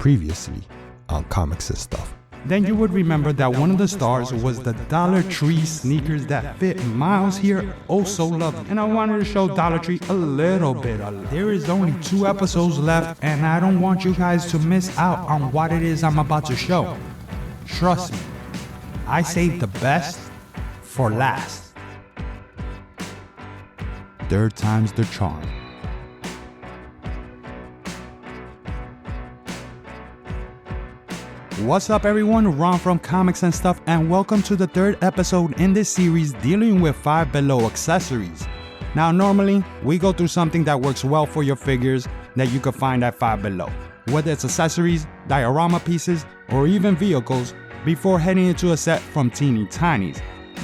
Previously on Comics and Stuff. Then you would remember that one of the stars was the Dollar Tree sneakers that fit Miles here oh so lovely. And I wanted to show Dollar Tree a little bit of love. There is only 2 episodes left and I don't want you guys to miss out on what it is I'm about to show. Trust me, I saved the best for last. 3rd time's the charm. What's up everyone, Ron from Comics and Stuff, and welcome to the 3rd episode in this series dealing with 5BELOW accessories. Now normally, we go through something that works well for your figures that you can find at 5BELOW, whether it's accessories, diorama pieces, or even vehicles, before heading into a set from Tinies.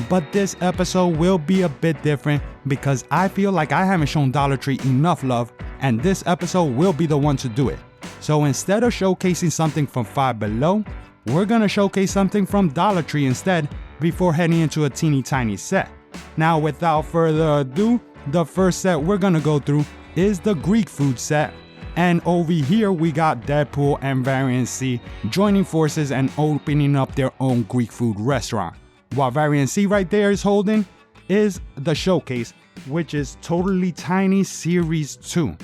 But this episode will be a bit different because I feel like I haven't shown Dollar Tree enough love, and this episode will be the one to do it. So instead of showcasing something from 5BELOW, we're gonna showcase something from Dollar Tree instead before heading into a teeny tiny set. Now without further ado, the first set we're gonna go through is the Greek food set. And over here we got Deadpool and Variant C joining forces and opening up their own Greek food restaurant. What Variant C right there is holding is the showcase, which is Totally Tiny Series 2.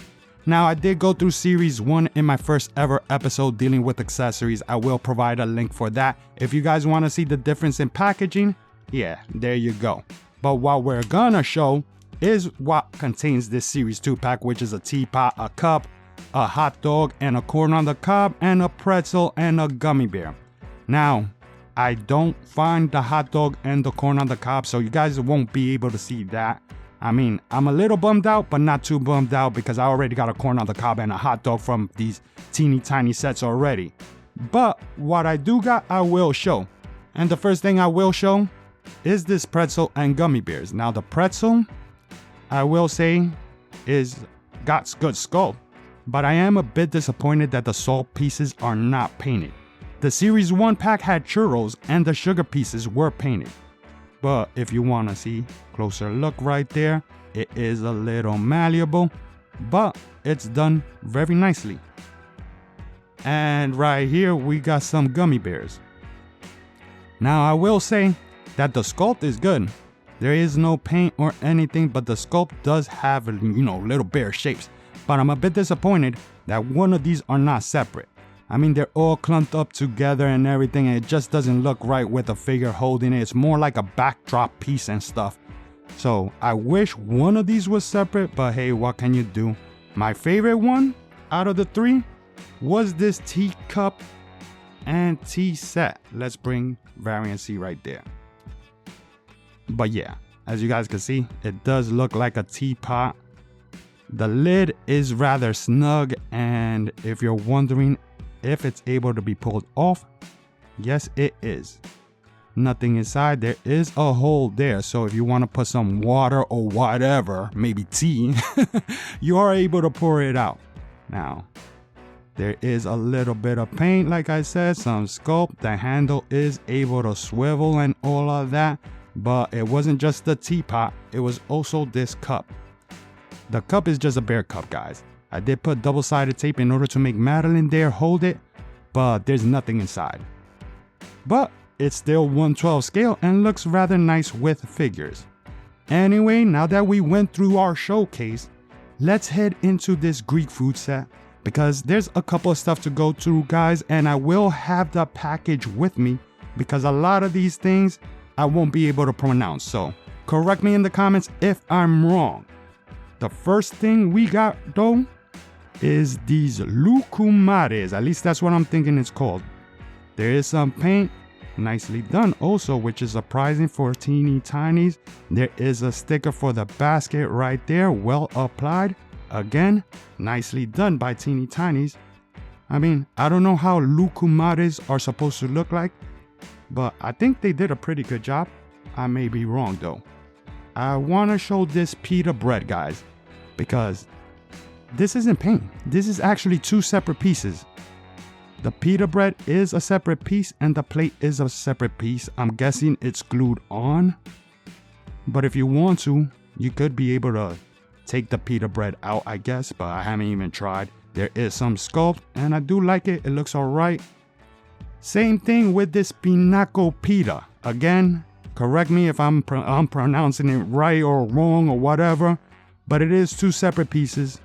Now I did go through Series 1 in my first ever episode dealing with accessories. I will provide a link for that. If you guys want to see the difference in packaging, yeah, there you go. But what we're gonna show is what contains this Series 2 pack, which is a teapot, a cup, a hot dog, and a corn on the cob, and a pretzel, and a gummy bear. Now, I don't find the hot dog and the corn on the cob, so you guys won't be able to see that. I mean, I'm a little bummed out, but not too bummed out because I already got a corn on the cob and a hot dog from these teeny tiny sets already. But what I do got, I will show. And the first thing I will show is this pretzel and gummy bears. Now the pretzel, I will say, is got good sculpt, but I am a bit disappointed that the salt pieces are not painted. The Series 1 pack had churros and the sugar pieces were painted. But if you want to see closer look right there, it is a little malleable, but it's done very nicely. And right here we got some gummy bears. Now I will say that the sculpt is good. There is no paint or anything, but the sculpt does have, little bear shapes. But I'm a bit disappointed that one of these are not separate. I mean, they're all clumped up together and everything, and it just doesn't look right with the figure holding it. It's more like a backdrop piece and stuff. So I wish one of these was separate, but hey, what can you do? My favorite one out of the 3 was this teacup and tea set. Let's bring Variant C right there. But yeah, as you guys can see, it does look like a teapot. The lid is rather snug, and if you're wondering if it's able to be pulled off, yes it is. Nothing inside. There is a hole there, so if you want to put some water or whatever, maybe tea, you are able to pour it out. Now there is a little bit of paint, like I said, some sculpt. The handle is able to swivel and all of that, but it wasn't just the teapot, it was also this cup. The cup is just a bear cup, guys. I did put double-sided tape in order to make Madeline there hold it, but there's nothing inside. But it's still 1/12 scale and looks rather nice with figures. Anyway, now that we went through our showcase, let's head into this Greek food set because there's a couple of stuff to go through, guys, and I will have the package with me because a lot of these things I won't be able to pronounce, so correct me in the comments if I'm wrong. The first thing we got though is these Loukumares. At least that's what I'm thinking it's called. There is some paint, nicely done also, which is surprising for teeny tinies. There is a sticker for the basket right there, well applied. Again, nicely done by teeny tinies. I mean, I don't know how Loukumares are supposed to look like, but I think they did a pretty good job. I may be wrong though. I want to show this pita bread, guys, because this isn't paint. This is actually 2 separate pieces. The pita bread is a separate piece and the plate is a separate piece. I'm guessing it's glued on. But if you want to, you could be able to take the pita bread out, I guess, but I haven't even tried. There is some sculpt, and I do like it. It looks alright. Same thing with this Pinaco Pita. Again, correct me if I'm pronouncing it right or wrong or whatever, but it is two separate pieces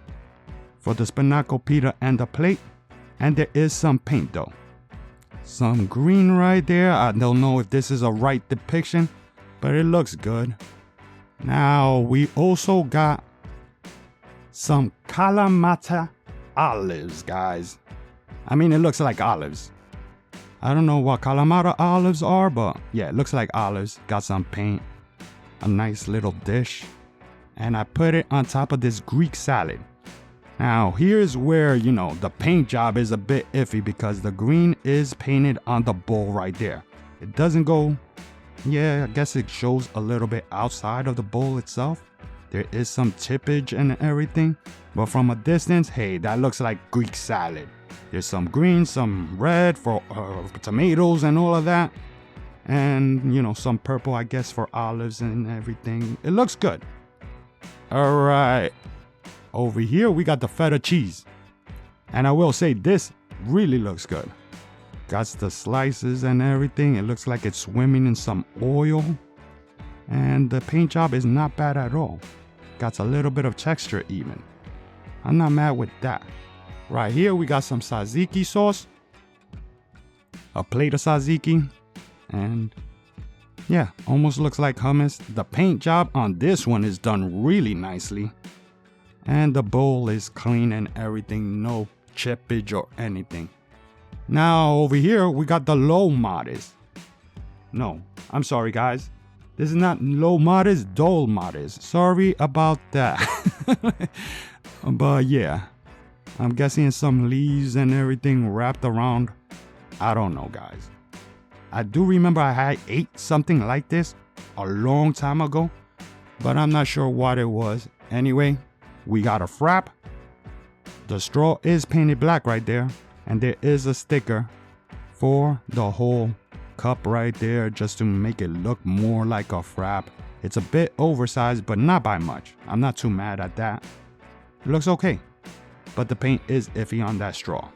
for the Spinaco Pita and the plate, and there is some paint though. Some green right there. I don't know if this is a right depiction, but it looks good. Now we also got some Kalamata olives, guys. I mean, it looks like olives. I don't know what Kalamata olives are, but yeah, it looks like olives. Got some paint, a nice little dish, and I put it on top of this Greek salad. Now, here's where, you know, the paint job is a bit iffy because the green is painted on the bowl right there. It doesn't go, yeah, I guess it shows a little bit outside of the bowl itself. There is some tippage and everything, but from a distance, hey, that looks like Greek salad. There's some green, some red for tomatoes and all of that. And, you know, some purple, I guess, for olives and everything. It looks good. All right. Over here, we got the feta cheese. And I will say, this really looks good. Got the slices and everything. It looks like it's swimming in some oil. And the paint job is not bad at all. Got a little bit of texture even. I'm not mad with that. Right here, we got some tzatziki sauce. A plate of tzatziki. And yeah, almost looks like hummus. The paint job on this one is done really nicely. And the bowl is clean and everything. No chippage or anything. Now over here, we got the low modest. No, I'm sorry guys. This is not low modest, dull modest. Sorry about that. But yeah, I'm guessing some leaves and everything wrapped around. I don't know, guys. I do remember I had ate something like this a long time ago, but I'm not sure what it was. Anyway, we got a frap. The straw is painted black right there, and there is a sticker for the whole cup right there just to make it look more like a frap. It's a bit oversized, but not by much. I'm not too mad at that. It looks okay, but the paint is iffy on that straw.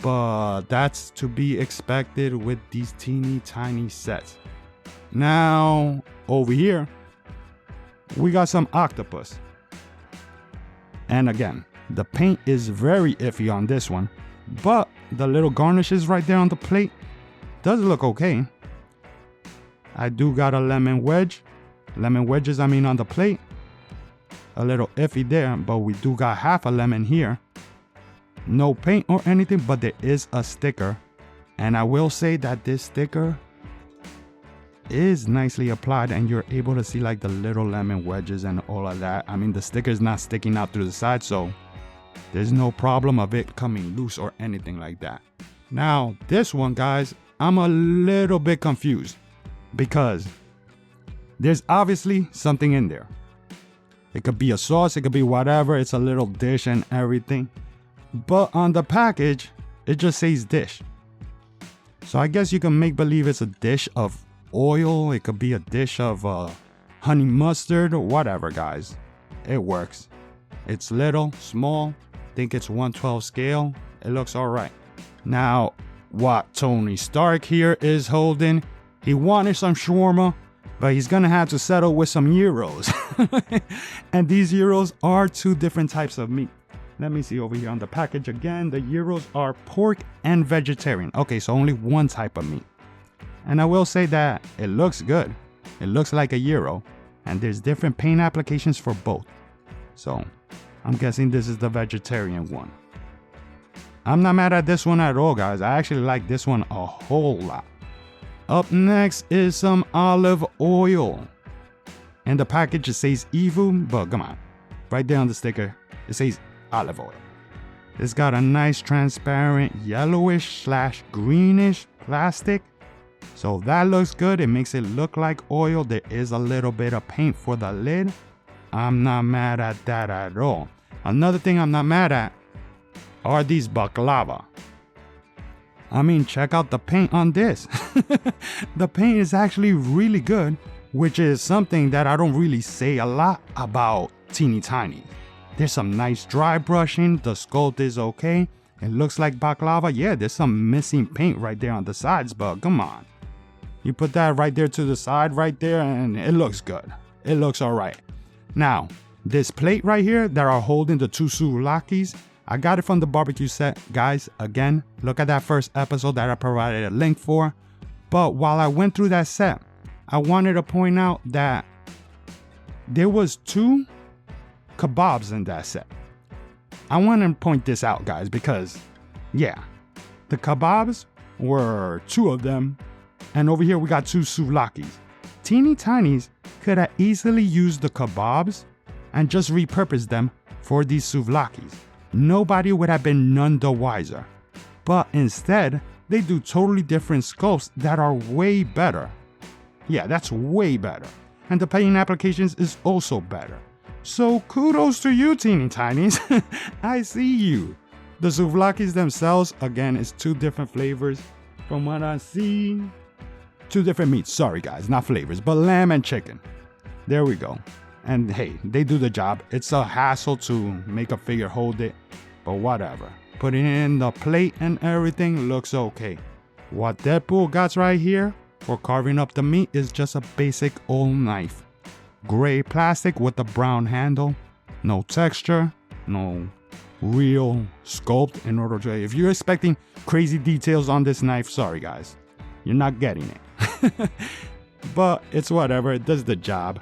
But that's to be expected with these teeny tiny sets. Now, over here, we got some octopus. And again, the paint is very iffy on this one, but the little garnishes right there on the plate does look okay. I do got a lemon wedge. Lemon wedges, I mean, on the plate. A little iffy there, but we do got half a lemon here. No paint or anything, but there is a sticker. And I will say that this sticker is nicely applied and you're able to see like the little lemon wedges and all of that. I mean, the sticker is not sticking out through the side, so there's no problem of it coming loose or anything like that. Now, this one, guys, I'm a little bit confused because there's obviously something in there. It could be a sauce, it could be whatever. It's a little dish and everything. But on the package, it just says dish. So I guess you can make believe it's a dish of oil. It could be a dish of honey mustard or whatever, guys. It works. It's little, small. I think it's 1/12 scale. It looks all right. Now, what Tony Stark here is holding, he wanted some shawarma, but he's gonna have to settle with some gyros. And these gyros are two different types of meat. Let me see over here on the package again. The gyros are pork and vegetarian. Okay, so only one type of meat. And I will say that it looks good. It looks like a gyro, and there's different paint applications for both. So I'm guessing this is the vegetarian one. I'm not mad at this one at all, guys. I actually like this one a whole lot. Up next is some olive oil. And the package, it says Evu, but come on. Right there on the sticker, it says olive oil. It's got a nice transparent yellowish / greenish plastic. So that looks good. It makes it look like oil. There is a little bit of paint for the lid. I'm not mad at that at all. Another thing I'm not mad at are these baklava. I mean, check out the paint on this. The paint is actually really good, which is something that I don't really say a lot about teeny tiny. There's some nice dry brushing. The sculpt is okay. It looks like baklava. Yeah, there's some missing paint right there on the sides, but come on. You put that right there to the side right there and it looks good. It looks all right. Now, this plate right here that are holding the two souvlakis, I got it from the barbecue set. Guys, again, look at that first episode that I provided a link for. But while I went through that set, I wanted to point out that there was 2 kebabs in that set. I want to point this out, guys, because, yeah, the kebabs were 2 of them. And over here, we got 2 souvlakis. Tinies could have easily used the kebabs and just repurposed them for these souvlakis. Nobody would have been none the wiser. But instead, they do totally different sculpts that are way better. Yeah, that's way better. And the paint applications is also better. So kudos to you, Tinies. I see you. The souvlakis themselves, again, is 2 different flavors. From what I see, 2 different meats. Sorry guys, not flavors, but lamb and chicken. There we go. And hey, they do the job. It's a hassle to make a figure hold it, but whatever. Putting it in the plate and everything looks okay. What Deadpool got right here for carving up the meat is just a basic old knife. Gray plastic with a brown handle. No texture, no real sculpt in order to... If you're expecting crazy details on this knife, sorry guys, you're not getting it. But it's whatever, it does the job.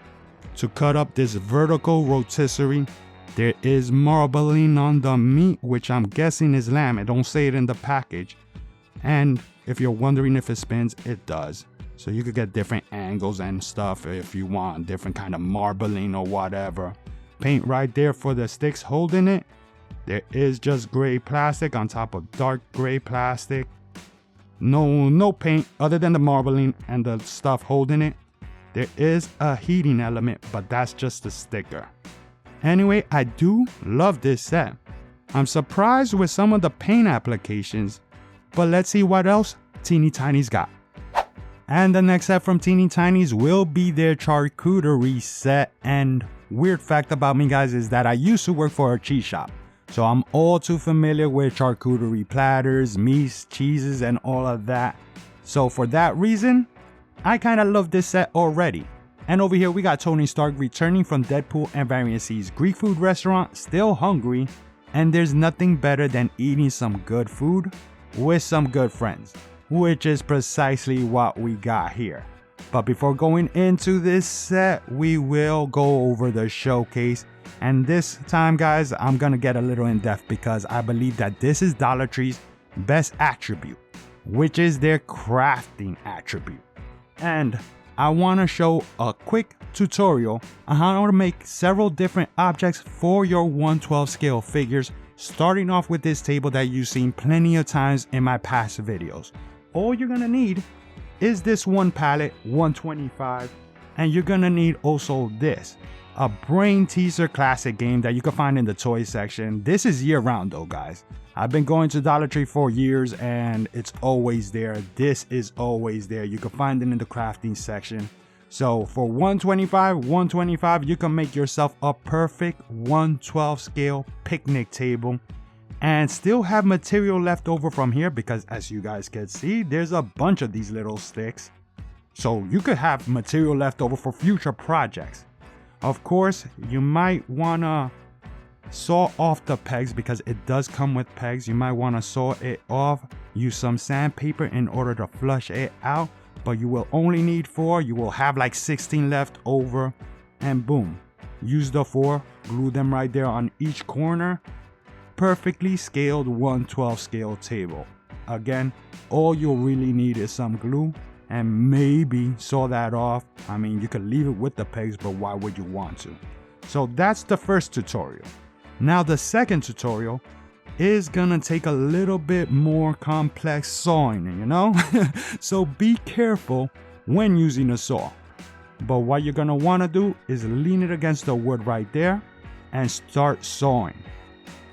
To cut up this vertical rotisserie, there is marbling on the meat, which I'm guessing is lamb. It don't say it in the package. And if you're wondering if it spins, it does. So you could get different angles and stuff if you want, different kind of marbling or whatever. Paint right there for the sticks holding it. There is just gray plastic on top of dark gray plastic. No paint other than the marbling and the stuff holding it. There is a heating element, but that's just a sticker. Anyway, I do love this set. I'm surprised with some of the paint applications, but let's see what else Tinies got. And the next set from Tinies will be their charcuterie set. And weird fact about me, guys, is that I used to work for a cheese shop. So I'm all too familiar with charcuterie platters, meats, cheeses, and all of that. So for that reason, I kind of love this set already. And over here we got Tony Stark returning from Deadpool and Variant C's Greek food restaurant, still hungry. And there's nothing better than eating some good food with some good friends, which is precisely what we got here. But before going into this set, we will go over the showcase. And this time, guys, I'm gonna get a little in depth because I believe that this is Dollar Tree's best attribute, which is their crafting attribute. And I want to show a quick tutorial on how to make several different objects for your 1/12 scale figures, starting off with this table that you've seen plenty of times in my past videos. All you're gonna need is this one palette, 125, and you're gonna need also this, a Brain Teaser classic game that you can find in the toy section. This is year round though, guys. I've been going to Dollar Tree for years and it's always there. This is always there. You can find it in the crafting section. So for 125, you can make yourself a perfect 1/12 scale picnic table and still have material left over from here because as you guys can see, there's a bunch of these little sticks. So you could have material left over for future projects. Of course, you might wanna saw off the pegs because it does come with pegs. You might want to saw it off, use some sandpaper in order to flush it out, but you will only need 4. You will have like 16 left over, and boom, use the 4, glue them right there on each corner. Perfectly scaled 1/12 scale table. Again, all you'll really need is some glue and maybe saw that off. I mean, you could leave it with the pegs, but why would you want to? So that's the first tutorial. Now the second tutorial is gonna take a little bit more complex sawing, you know? So be careful when using a saw. But what you're gonna wanna do is lean it against the wood right there and start sawing.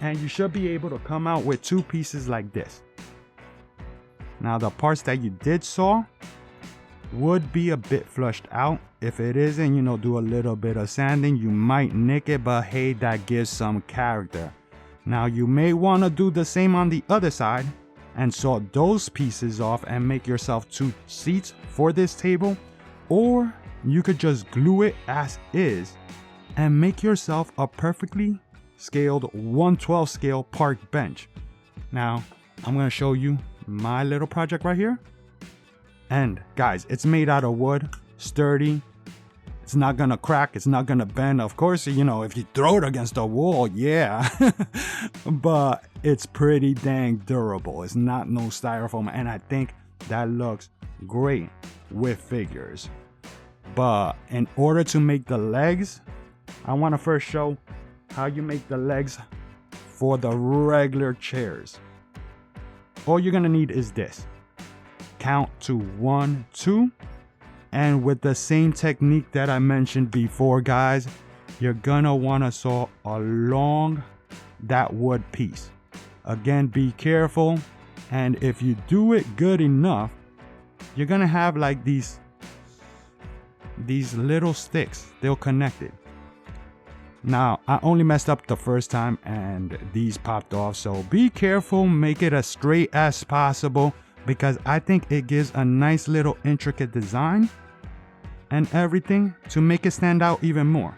And you should be able to come out with 2 pieces like this. Now the parts that you did saw would be a bit flushed out. If it isn't, you know, do a little bit of sanding. You might nick it, but hey, that gives some character. Now you may want to do the same on the other side and saw those pieces off and make yourself 2 seats for this table, or you could just glue it as is and make yourself a perfectly scaled 1/12 scale park bench. Now I'm gonna show you my little project right here, and guys, it's made out of wood, sturdy. It's not gonna crack, it's not gonna bend. Of course, you know, if you throw it against a wall, yeah, but it's pretty dang durable. It's not no styrofoam, and I think that looks great with figures. But in order to make the legs, I want to first show how you make the legs for the regular chairs. All you're gonna need is this. Count to 1, 2. And with the same technique that I mentioned before, guys, you're gonna wanna saw along that wood piece. Again, be careful. And if you do it good enough, you're gonna have like these little sticks. They'll connect it. Now, I only messed up the first time and these popped off. So be careful, make it as straight as possible, because I think it gives a nice little intricate design and everything to make it stand out even more.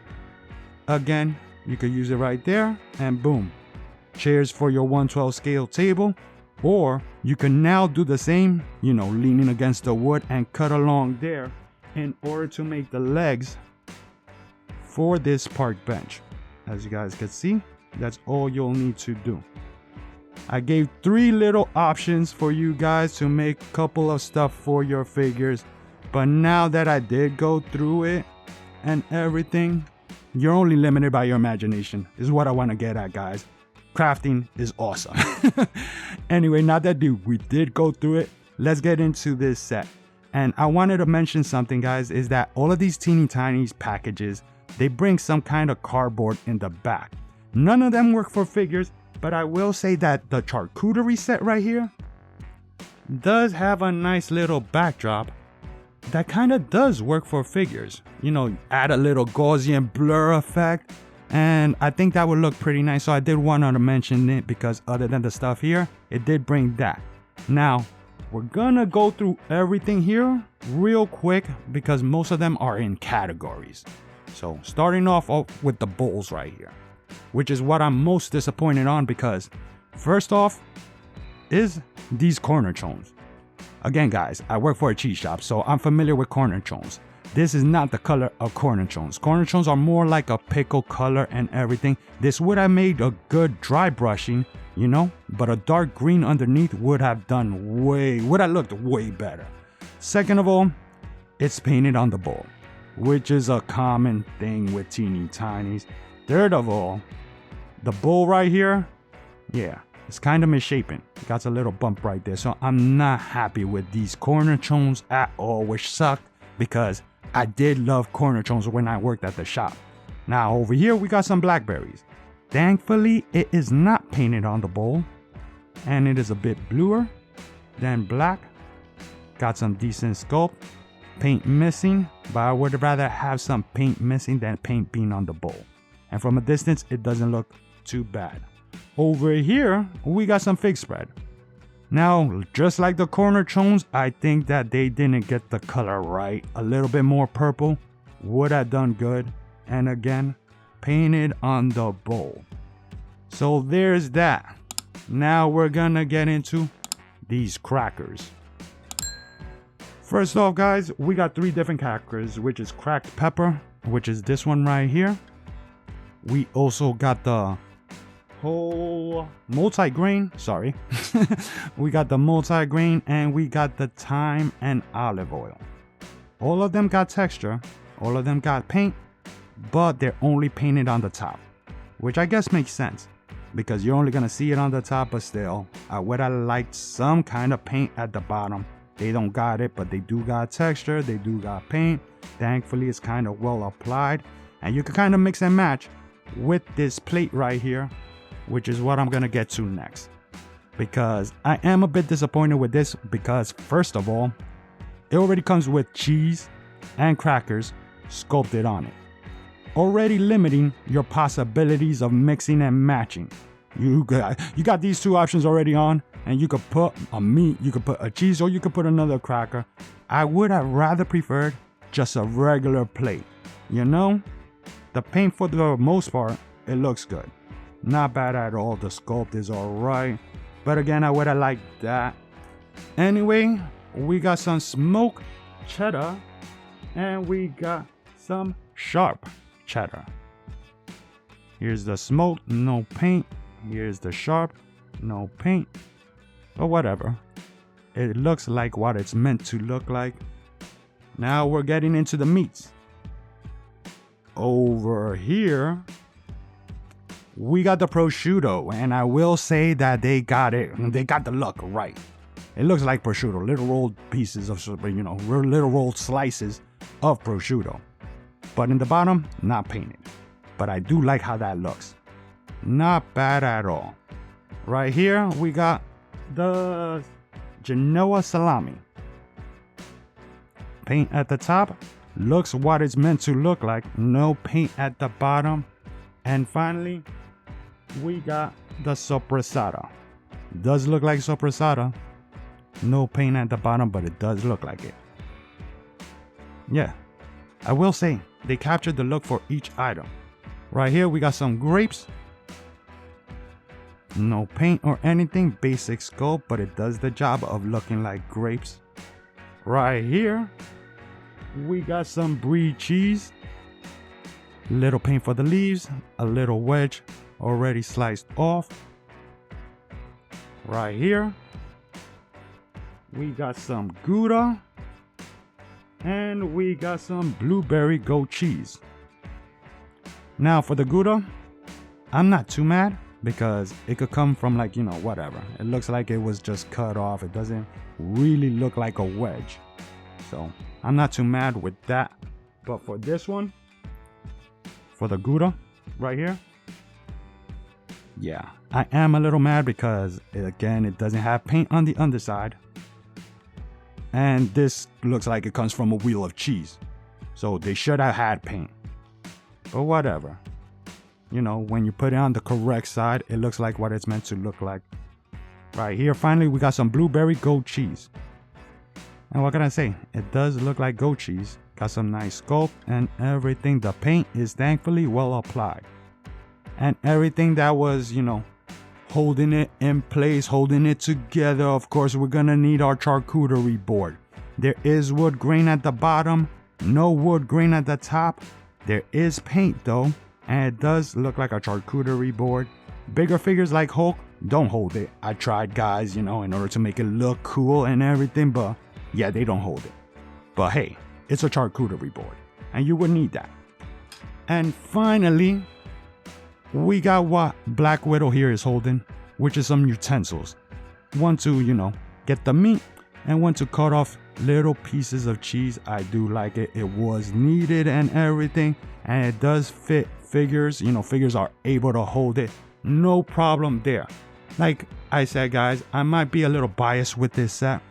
Again, you could use it right there and boom, chairs for your 1/12 scale table. Or you can now do the same, you know, leaning against the wood and cut along there in order to make the legs for this park bench. As you guys can see, that's all you'll need to do. I gave 3 little options for you guys to make a couple of stuff for your figures. But now that I did go through it and everything, you're only limited by your imagination, is what I want to get at, guys. Crafting is awesome. Anyway, now that we did go through it, let's get into this set. And I wanted to mention something, guys, is that all of these teeny tiny packages, they bring some kind of cardboard in the back. None of them work for figures, but I will say that the charcuterie set right here does have a nice little backdrop that kind of does work for figures. You know, add a little Gaussian blur effect, and I think that would look pretty nice. So I did want to mention it because other than the stuff here, it did bring that. Now, we're gonna go through everything here real quick because most of them are in categories. So starting off with the bowls right here, which is what I'm most disappointed on, because first off is these cornichones. Again, guys, I work for a cheese shop, so I'm familiar with cornichones. This is not the color of cornichones. Cornichones are more like a pickle color and everything. This would have made a good dry brushing, you know, but a dark green underneath would have looked way better. Second of all, it's painted on the bowl, which is a common thing with teeny tinies. Third of all, the bowl right here, yeah, it's kind of misshapen. It got a little bump right there. So I'm not happy with these cornichones at all, which sucked because I did love cornichones when I worked at the shop. Now over here, we got some blackberries. Thankfully, it is not painted on the bowl and it is a bit bluer than black. Got some decent sculpt. Paint missing, but I would rather have some paint missing than paint being on the bowl. And from a distance, it doesn't look too bad. Over here, we got some fig spread. Now, just like the cornichones, I think that they didn't get the color right. A little bit more purple would have done good. And again, painted on the bowl. So there's that. Now we're gonna get into these crackers. First off, guys, we got 3 different crackers, which is cracked pepper, which is this one right here. We also got the whole multi-grain, sorry. We got the multi-grain and we got the thyme and olive oil. All of them got texture, all of them got paint, but they're only painted on the top, which I guess makes sense because you're only gonna see it on the top, but still, I would have liked some kind of paint at the bottom. They don't got it, but they do got texture, they do got paint. Thankfully, it's kind of well applied, and you can kind of mix and match with this plate right here, which is what I'm gonna get to next. Because I am a bit disappointed with this because first of all, it already comes with cheese and crackers, sculpted on it, already limiting your possibilities of mixing and matching. You got these two options already on, and you could put a meat, you could put a cheese, or you could put another cracker. I would have rather preferred just a regular plate. You know, the paint for the most part, it looks good. Not bad at all. The sculpt is alright. But again, I would have liked that. Anyway, we got some smoked cheddar and we got some sharp cheddar. Here's the smoked, no paint. Here's the sharp, no paint. But whatever. It looks like what it's meant to look like. Now we're getting into the meats. Over here, we got the prosciutto, and I will say that they got it. They got the look right. It looks like prosciutto, little rolled pieces of, little rolled slices of prosciutto. But in the bottom, not painted. But I do like how that looks. Not bad at all. Right here, we got the Genoa salami. Paint at the top, looks what it's meant to look like. No paint at the bottom. And finally, we got the sopressata. Does look like sopressata. No paint at the bottom, but it does look like it. Yeah, I will say they captured the look for each item. Right here we got some grapes. No paint or anything, basic sculpt, but it does the job of looking like grapes. Right here we got some brie cheese. Little paint for the leaves, a little wedge already sliced off. Right here we got some Gouda, and we got some blueberry goat cheese. Now for the Gouda, I'm not too mad because it could come from whatever. It looks like it was just cut off. It doesn't really look like a wedge. So I'm not too mad with that. But for this one, for the Gouda right here, yeah, I am a little mad because it doesn't have paint on the underside. And this looks like it comes from a wheel of cheese. So they should have had paint. But whatever. When you put it on the correct side, it looks like what it's meant to look like. Right here, finally, we got some blueberry goat cheese. And what can I say? It does look like goat cheese. Got some nice sculpt and everything. The paint is thankfully well applied. And everything that was, holding it in place, holding it together. Of course, we're gonna need our charcuterie board. There is wood grain at the bottom, no wood grain at the top. There is paint though, and it does look like a charcuterie board. Bigger figures like Hulk don't hold it. I tried, guys, in order to make it look cool and everything, but yeah, they don't hold it. But hey, it's a charcuterie board, and you would need that. And finally, we got what Black Widow here is holding, which is some utensils. One to, get the meat, and one to cut off little pieces of cheese. I do like it. It was needed and everything, and it does fit figures. Figures are able to hold it. No problem there. Like I said, guys, I might be a little biased with this set,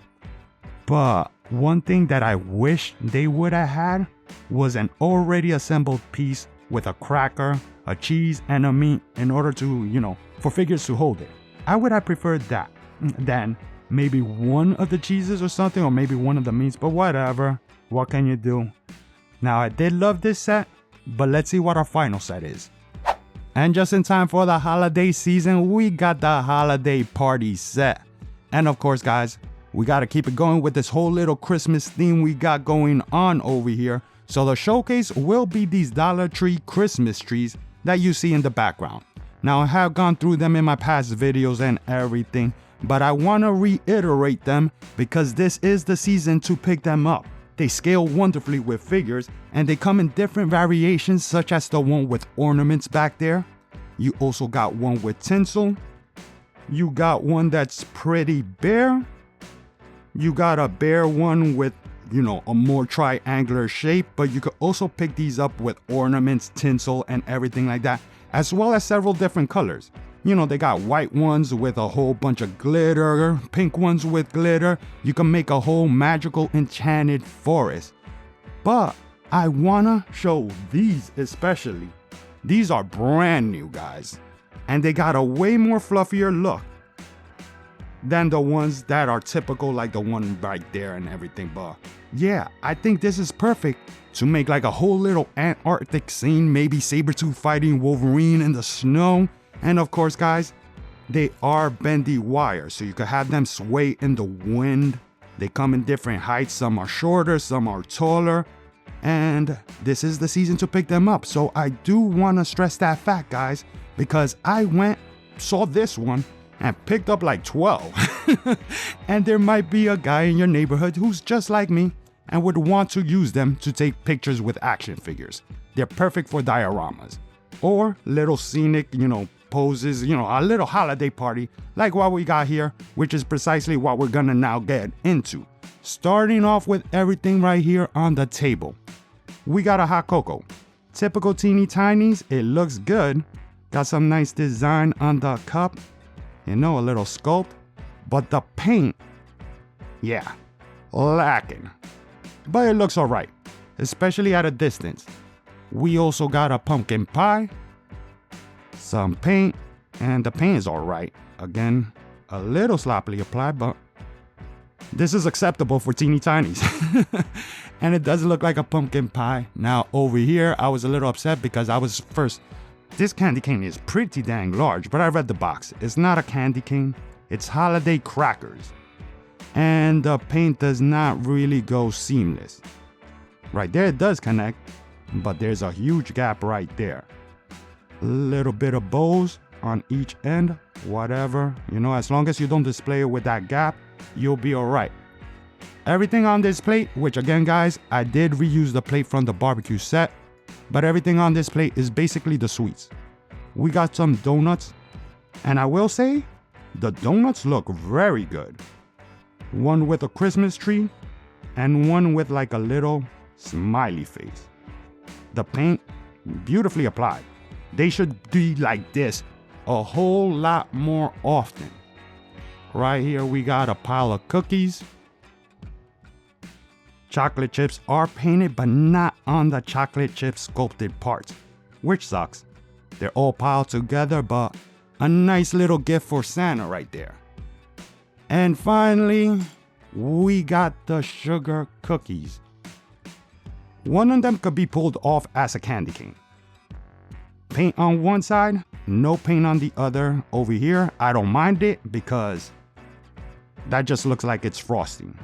but one thing that I wish they would have had was an already assembled piece with a cracker, a cheese, and a meat in order to, for figures to hold it. I would have preferred that than maybe one of the cheeses or something, or maybe one of the meats, but whatever. What can you do? Now, I did love this set, but let's see what our final set is. And just in time for the holiday season, we got the holiday party set. And of course, guys, we got to keep it going with this whole little Christmas theme we got going on over here. So the showcase will be these Dollar Tree Christmas trees that you see in the background. Now, I have gone through them in my past videos and everything, but I want to reiterate them because this is the season to pick them up. They scale wonderfully with figures, and they come in different variations, such as the one with ornaments back there. You also got one with tinsel. You got one that's pretty bare. You got a bare one with, a more triangular shape, but you could also pick these up with ornaments, tinsel, and everything like that, as well as several different colors. They got white ones with a whole bunch of glitter, pink ones with glitter. You can make a whole magical enchanted forest. But I wanna show these especially. These are brand new, guys, and they got a way more fluffier look than the ones that are typical, like the one right there and everything. But yeah, I think this is perfect to make like a whole little Antarctic scene, maybe Sabretooth fighting Wolverine in the snow. And of course, guys, they are bendy wire, so you could have them sway in the wind. They come in different heights. Some are shorter, some are taller, and this is the season to pick them up. So I do want to stress that fact, guys, because I saw this one and picked up like 12. And there might be a guy in your neighborhood who's just like me and would want to use them to take pictures with action figures. They're perfect for dioramas or little scenic, poses, a little holiday party like what we got here, which is precisely what we're gonna now get into. Starting off with everything right here on the table. We got a hot cocoa. Typical teeny tinies, it looks good. Got some nice design on the cup, a little sculpt, but the paint, yeah, lacking. But it looks alright, especially at a distance. We also got a pumpkin pie, some paint, and the paint is alright. Again, a little sloppily applied, but this is acceptable for teeny tinies. And it does look like a pumpkin pie. Now over here, I was a little upset because this candy cane is pretty dang large, but I read the box. It's not a candy cane, it's holiday crackers. And the paint does not really go seamless. Right there it does connect, but there's a huge gap right there. A little bit of bows on each end, whatever. As long as you don't display it with that gap, you'll be alright. Everything on this plate, which again, guys, I did reuse the plate from the barbecue set, but everything on this plate is basically the sweets. We got some donuts, and I will say, the donuts look very good. One with a Christmas tree, and one with like a little smiley face. The paint, beautifully applied. They should be like this a whole lot more often. Right here we got a pile of cookies. Chocolate chips are painted, but not on the chocolate chip sculpted parts, which sucks. They're all piled together, but a nice little gift for Santa right there. And finally, we got the sugar cookies. One of them could be pulled off as a candy cane. Paint on one side, no paint on the other. Over here, I don't mind it because that just looks like it's frosting.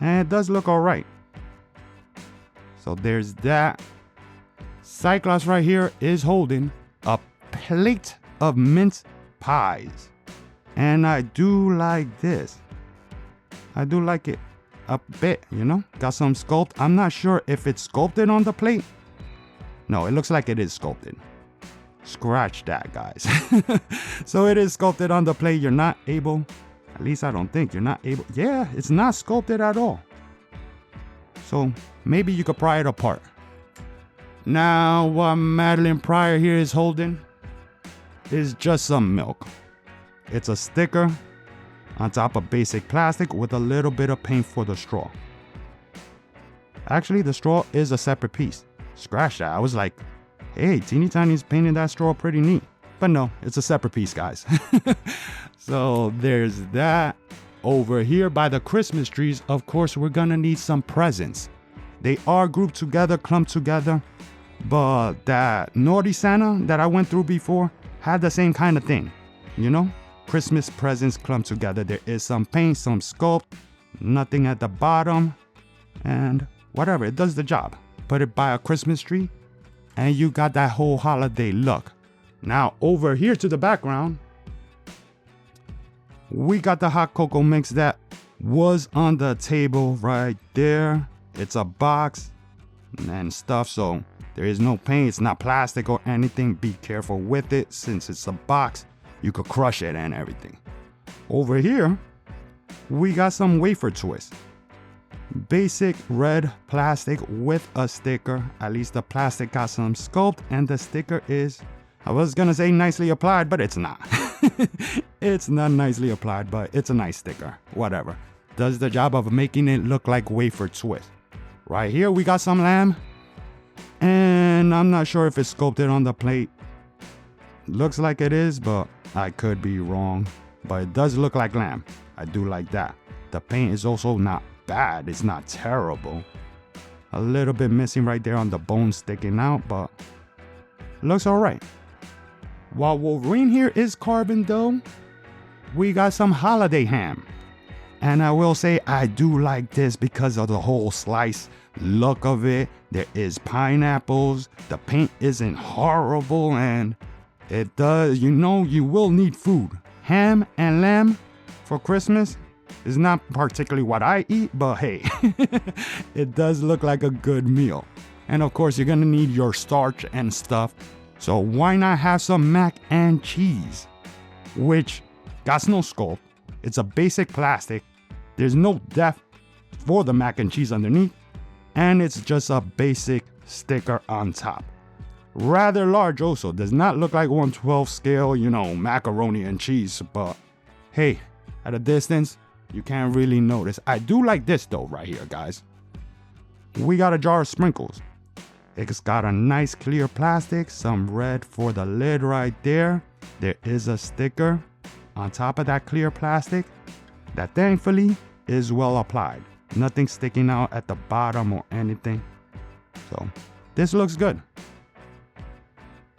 And it does look alright. So there's that. Cyclops right here is holding a plate of mince pies. And I do like this. I do like it a bit, Got some sculpt. I'm not sure if it's sculpted on the plate. No, it looks like it is sculpted. Scratch that, guys. So it is sculpted on the plate. You're not able, at least I don't think you're not able. Yeah, it's not sculpted at all. So maybe you could pry it apart. Now, what Madeline Pryor here is holding is just some milk. It's a sticker on top of basic plastic with a little bit of paint for the straw. Actually, the straw is a separate piece. Scratch that. I was like, hey, Teeny Tiny's painting that straw pretty neat. But no, it's a separate piece, guys. So there's that. Over here by the Christmas trees, of course, we're gonna need some presents. They are grouped together, clumped together. But that Naughty Santa that I went through before had the same kind of thing. Christmas presents clumped together. There is some paint, some sculpt, nothing at the bottom, and whatever, it does the job. Put it by a Christmas tree, and you got that whole holiday look. Now, over here to the background, we got the hot cocoa mix that was on the table right there. It's a box and stuff, so there is no paint. It's not plastic or anything. Be careful with it. Since it's a box, you could crush it and everything. Over here, we got some wafer twist. Basic red plastic with a sticker. At least the plastic got some sculpt, and the sticker is, I was gonna say nicely applied, but it's not. It's not nicely applied, but it's a nice sticker. Whatever. Does the job of making it look like wafer twist. Right here we got some lamb. And I'm not sure if it's sculpted on the plate. Looks like it is, but I could be wrong. But it does look like lamb. I do like that. The paint is also not bad. It's not terrible. A little bit missing right there on the bone sticking out, but looks alright. While Wolverine here is carbon though, we got some holiday ham. And I will say I do like this because of the whole slice look of it. There is pineapples. The paint isn't horrible, and it does, you know, you will need food. Ham and lamb for Christmas is not particularly what I eat, but hey, it does look like a good meal. And of course, you're gonna need your starch and stuff. So why not have some mac and cheese, which got no sculpt. It's a basic plastic. There's no depth for the mac and cheese underneath, and it's just a basic sticker on top. Rather large also. Does not look like 1/12 scale, you know, macaroni and cheese, but hey, at a distance, you can't really notice. I do like this though right here, guys. We got a jar of sprinkles. It's got a nice clear plastic, some red for the lid right there. There is a sticker on top of that clear plastic that thankfully is well applied. Nothing sticking out at the bottom or anything. So this looks good.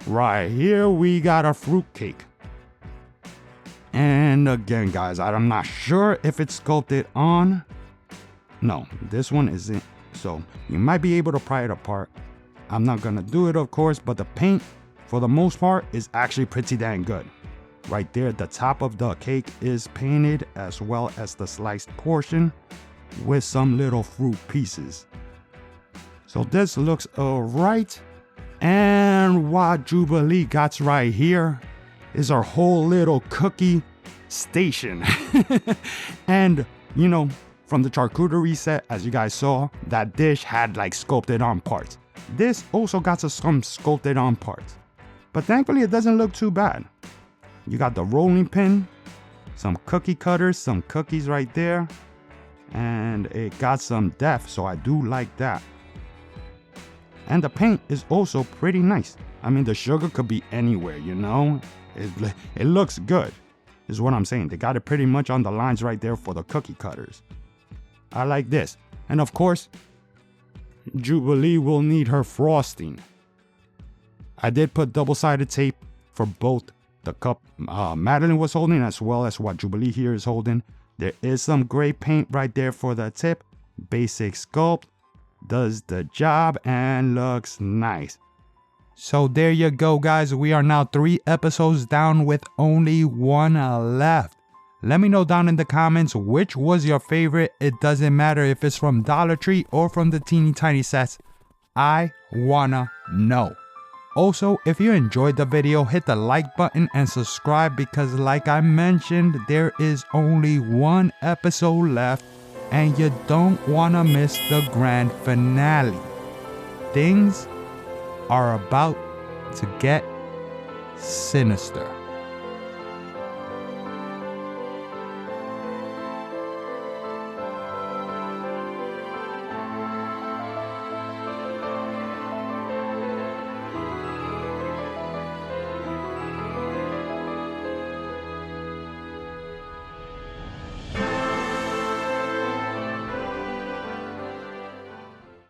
Right here we got a fruit cake. And again, guys, I'm not sure if it's sculpted on. No, this one isn't. So you might be able to pry it apart. I'm not gonna do it, of course, but the paint, for the most part, is actually pretty dang good. Right there, the top of the cake is painted, as well as the sliced portion with some little fruit pieces. So this looks alright. And what Jubilee got right here is our whole little cookie station. And, you know, from the charcuterie set, as you guys saw, that dish had like sculpted on parts. This also got some sculpted on parts. But thankfully, it doesn't look too bad. You got the rolling pin, some cookie cutters, some cookies right there. And it got some depth, so I do like that. And the paint is also pretty nice. I mean, the sugar could be anywhere, you know? It looks good, is what I'm saying. They got it pretty much on the lines right there for the cookie cutters. I like this. And of course, Jubilee will need her frosting. I did put double-sided tape for both the cup Madeline was holding as well as what Jubilee here is holding. There is some gray paint right there for the tip. Basic sculpt. Does the job and looks nice. So there you go, guys. We are now 3 episodes down with only 1 left. Let me know down in the comments which was your favorite. It doesn't matter if it's from Dollar Tree or from the teeny tiny sets. I wanna know. Also, if you enjoyed the video, hit the like button and subscribe because like I mentioned, there is only 1 episode left and you don't wanna miss the grand finale. Things are about to get sinister.